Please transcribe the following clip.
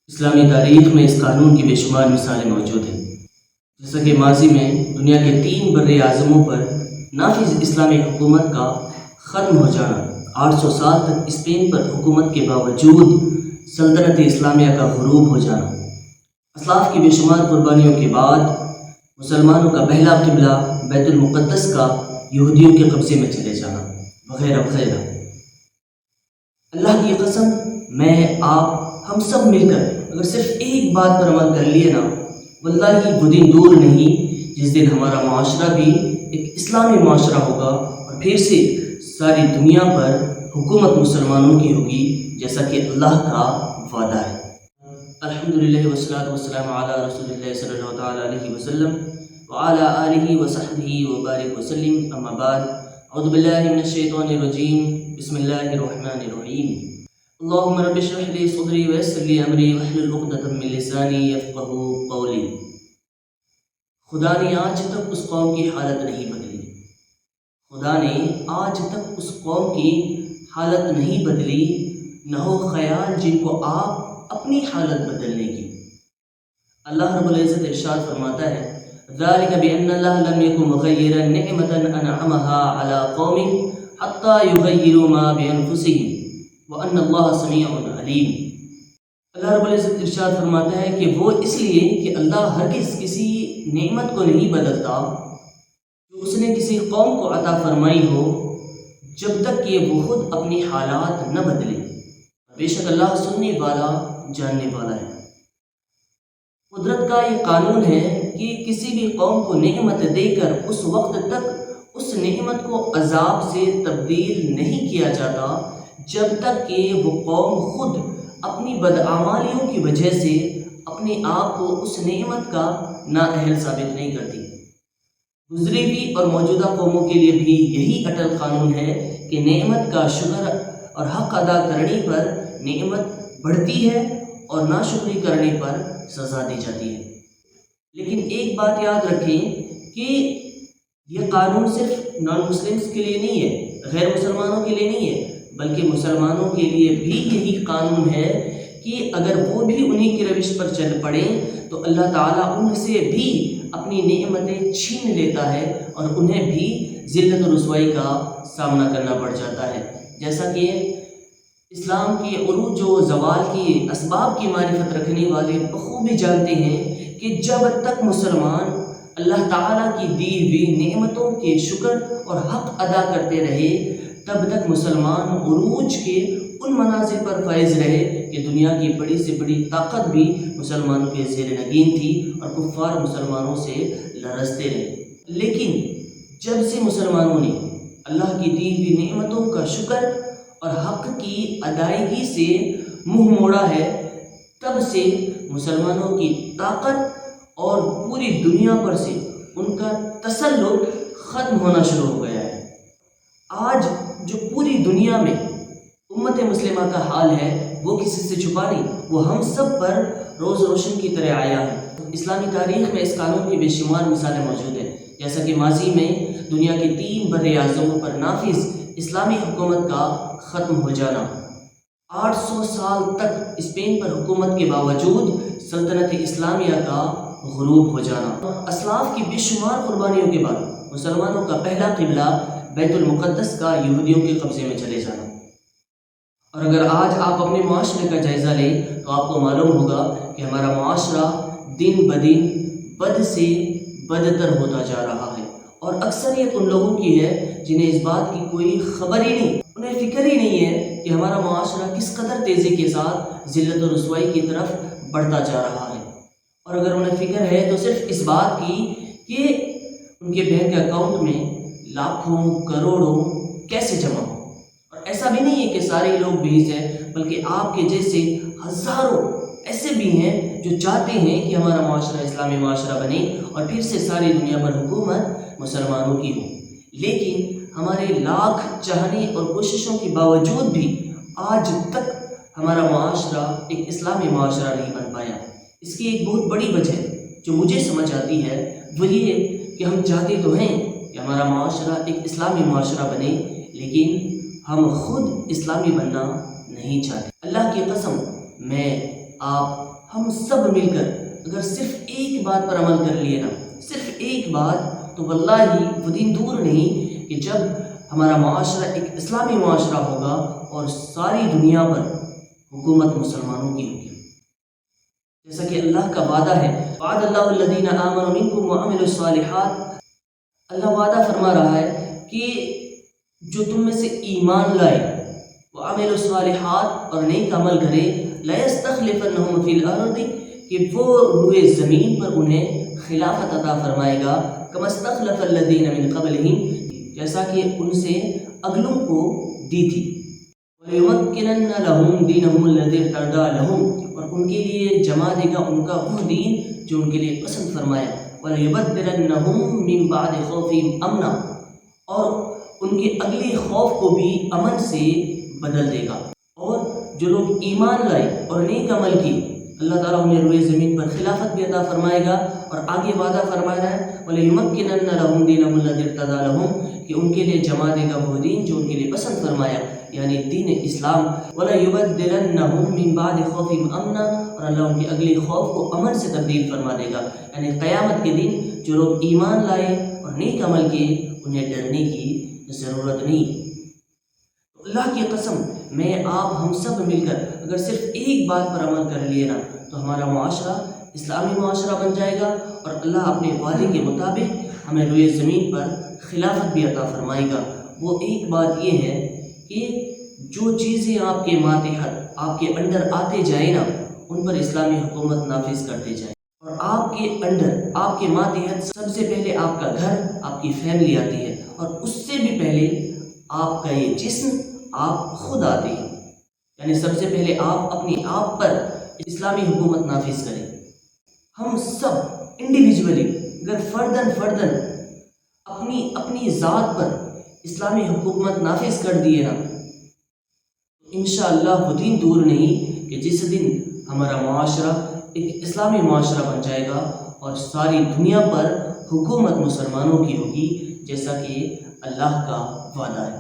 اسلامی تاریخ میں اس قانون کی بے شمار مثالیں موجود ہیں، جیسا کہ ماضی میں دنیا کے 3 بر اعظموں پر نافذ اسلامی حکومت کا ختم ہو جانا، 800 سال تک اسپین پر حکومت کے باوجود سلطنت اسلامیہ کا غروب ہو جانا، اسلاف کی بے شمار قربانیوں کے بعد مسلمانوں کا پہلا قبلہ بیت المقدس کا یہودیوں کے قبضے میں چلے جانا، وغیرہ وغیرہ۔ اللہ کی قسم، میں آپ ہم سب مل کر اگر صرف ایک بات پر عمل کر لیے نا، واللہ وہ دن دور نہیں جس دن ہمارا معاشرہ بھی ایک اسلامی معاشرہ ہوگا اور پھر سے ساری دنیا پر حکومت مسلمانوں کی ہوگی، جیسا کہ اللہ کا وعدہ ہے۔ الحمدللہ والصلاۃ والسلام علی رسول اللہ صلی اللہ تعالی علیہ وسلم وعلی آلہ وصحبہ وبارک وسلم، اما بعد، اعوذ باللہ من الشیطان الرجیم، بسم اللہ الرحمن الرحیم۔ اللہم رب اشرح لی صدری ویسر لی امری واحلل عقدۃ من لسانی یفقہوا قولی۔ خدا نے آج تک اس قوم کی حالت نہیں بدلی، خدا نے آج تک اس قوم کی حالت نہیں بدلی، نہ ہو خیال جن کو آپ اپنی حالت بدلنے کی۔ اللہ رب العزت ارشاد فرماتا ہے، ذالک بأن اللہ لم یکن مغیرا نعمتا انعمها علی قوم حتی یغیروا ما بانفسہم وَأَنَّ اللَّهَ سَمِيعٌ عَلِيمٌ۔ اللہ رب العزت ارشاد فرماتا ہے کہ وہ اس لیے کہ اللہ ہرگز کسی نعمت کو نہیں بدلتا جو اس نے کسی قوم کو عطا فرمائی ہو، جب تک کہ وہ خود اپنی حالات نہ بدلے۔ بے شک اللہ سننے والا جاننے والا ہے۔ قدرت کا یہ قانون ہے کہ کسی بھی قوم کو نعمت دے کر اس وقت تک اس نعمت کو عذاب سے تبدیل نہیں کیا جاتا جب تک کہ وہ قوم خود اپنی بدعمالیوں کی وجہ سے اپنے آپ کو اس نعمت کا نااہل ثابت نہیں کرتی۔ گزری ہوئی اور موجودہ قوموں کے لیے بھی یہی اٹل قانون ہے کہ نعمت کا شکر اور حق ادا کرنے پر نعمت بڑھتی ہے اور ناشکری کرنے پر سزا دی جاتی ہے۔ لیکن ایک بات یاد رکھیں کہ یہ قانون صرف نان مسلمس کے لیے نہیں ہے، غیر مسلمانوں کے لیے نہیں ہے، بلکہ مسلمانوں کے لیے بھی یہی قانون ہے کہ اگر وہ بھی انہی کی روش پر چل پڑیں تو اللہ تعالیٰ ان سے بھی اپنی نعمتیں چھین لیتا ہے اور انہیں بھی ذلت و رسوائی کا سامنا کرنا پڑ جاتا ہے۔ جیسا کہ اسلام کی عروج و زوال کی اسباب کی معرفت رکھنے والے بخوبی جانتے ہیں کہ جب تک مسلمان اللہ تعالیٰ کی دی ہوئی نعمتوں کے شکر اور حق ادا کرتے رہے، تب تک مسلمان عروج کے ان مناظر پر فائز رہے کہ دنیا کی بڑی سے بڑی طاقت بھی مسلمانوں کے زیر نگین تھی اور کفار مسلمانوں سے لرزتے رہے۔ لیکن جب سے مسلمانوں نے اللہ کی دی ہوئی نعمتوں کا شکر اور حق کی ادائیگی سے منہ موڑا ہے، تب سے مسلمانوں کی طاقت اور پوری دنیا پر سے ان کا تسلط ختم ہونا شروع ہو گیا ہے۔ آج جو پوری دنیا میں امت مسلمہ کا حال ہے وہ کسی سے چھپا نہیں، وہ ہم سب پر روز روشن کی طرح آیا ہے۔ اسلامی تاریخ میں اس قانون کی بے شمار مثالیں موجود ہیں، جیسا کہ ماضی میں دنیا کے 3 بر اعظموں پر نافذ اسلامی حکومت کا ختم ہو جانا، 800 سال تک اسپین پر حکومت کے باوجود سلطنت اسلامیہ کا غروب ہو جانا، اسلاف کی بے شمار قربانیوں کے بعد مسلمانوں کا پہلا قبلہ بیت المقدس کا یہودیوں کے قبضے میں چلے جانا۔ اور اگر آج آپ اپنے معاشرے کا جائزہ لیں تو آپ کو معلوم ہوگا کہ ہمارا معاشرہ دن بدن بد سے بدتر ہوتا جا رہا ہے، اور اکثریت ان لوگوں کی ہے جنہیں اس بات کی کوئی خبر ہی نہیں، انہیں فکر ہی نہیں ہے کہ ہمارا معاشرہ کس قدر تیزی کے ساتھ ذلت و رسوائی کی طرف بڑھتا جا رہا ہے۔ اور اگر انہیں فکر ہے تو صرف اس بات کی کہ ان کے بینک اکاؤنٹ میں لاکھوں کروڑوں کیسے جمع ہو۔ اور ایسا بھی نہیں ہے کہ سارے لوگ بیج ہیں، بلکہ آپ کے جیسے ہزاروں ایسے بھی ہیں جو چاہتے ہیں کہ ہمارا معاشرہ اسلامی معاشرہ بنے اور پھر سے ساری دنیا پر حکومت مسلمانوں کی ہو۔ لیکن ہمارے لاکھ چاہنے اور کوششوں کے باوجود بھی آج تک ہمارا معاشرہ ایک اسلامی معاشرہ نہیں بن پایا۔ اس کی ایک بہت بڑی وجہ جو مجھے سمجھ آتی ہے وہ یہ کہ ہم چاہتے تو ہیں کہ ہمارا معاشرہ ایک اسلامی معاشرہ بنے، لیکن ہم خود اسلامی بننا نہیں چاہتے۔ اللہ کی قسم، میں آپ ہم سب مل کر اگر صرف ایک بات پر عمل کر لیے نا، صرف ایک بات، تو واللہ وہ دن دور نہیں کہ جب ہمارا معاشرہ ایک اسلامی معاشرہ ہوگا اور ساری دنیا پر حکومت مسلمانوں کی ہوگی، جیسا کہ اللہ کا وعدہ ہے، وعد اللہ الذین آمنوا منکم وعملوا الصالحات۔ اللہ وعدہ فرما رہا ہے کہ جو تم میں سے ایمان لائے، وعملوا الصالحات، اور نیک عمل کرے، لَيَسْتَخْلِفَنَّهُمْ فِي الْأَرْضِ، کہ وہ روئے زمین پر انہیں خلافت عطا فرمائے گا، كَمَا اسْتَخْلَفَ الَّذِينَ مِنْ قَبْلِهِمْ، جیسا کہ ان سے اگلوں کو دی تھی، وَلَيُمَكِّنَنَّ لَهُمْ دِينَهُمُ الَّذِي ارْتَضَىٰ لَهُمْ، اور ان کے لیے جما دے گا ان کا وہ دین جو ان کے لیے پسند فرمایا، وَلَيُبَدِّلَنَّهُمْ مِنْ بَعْدِ خَوْفِهِمْ أَمْنًا، اور ان کے اگلے خوف کو بھی امن سے بدل دے گا۔ اور جو لوگ ایمان لائے اور نیک عمل کی، اللہ تعالیٰ انہیں روئے زمین پر خلافت بھی عطا فرمائے گا، اور آگے وعدہ فرمایا ہے وَلَيُمَكِّنَنَّ لَهُمْ دِينَهُمُ الَّذِي ارْتَضَىٰ لَهُمْ، کہ ان کے لیے جما دے گا وہ دین جو ان کے لیے پسند فرمایا، یعنی دین اسلام، وَلَيُبَدِّلَنَّهُمْ مِنْ بَعْدِ خَوْفِهِمْ أَمْنًا، اور اللہ ان کے اگلے خوف کو امن سے تبدیل فرما دے گا، یعنی قیامت کے دن جو لوگ ایمان لائے اور نیک عمل کیے انہیں ڈرنے کی ضرورت نہیں۔ اللہ کی قسم، میں آپ ہم سب مل کر اگر صرف ایک بات پر عمل کر لیے نا، تو ہمارا معاشرہ اسلامی معاشرہ بن جائے گا، اور اللہ اپنے وعدے کے مطابق ہمیں روئے زمین پر خلافت بھی عطا فرمائے گا۔ وہ ایک بات یہ ہے کہ جو چیزیں آپ کے ماتحت آپ کے انڈر آتے جائیں نا، ان پر اسلامی حکومت نافذ کرتے جائیں، اور آپ کے انڈر آپ کے ماتحت سب سے پہلے آپ کا گھر، آپ کی فیملی آتی ہے، اور اس سے بھی پہلے آپ کا یہ جسم، آپ خود آتے ہیں، یعنی سب سے پہلے آپ اپنی آپ پر اسلامی حکومت نافذ کریں۔ ہم سب انڈیویجولی اگر فردن اپنی ذات پر اسلامی حکومت نافذ کر دیے نا، انشاءاللہ وہ دن دور نہیں کہ جس دن ہمارا معاشرہ ایک اسلامی معاشرہ بن جائے گا اور ساری دنیا پر حکومت مسلمانوں کی ہوگی، جیسا کہ اللہ کا وعدہ ہے۔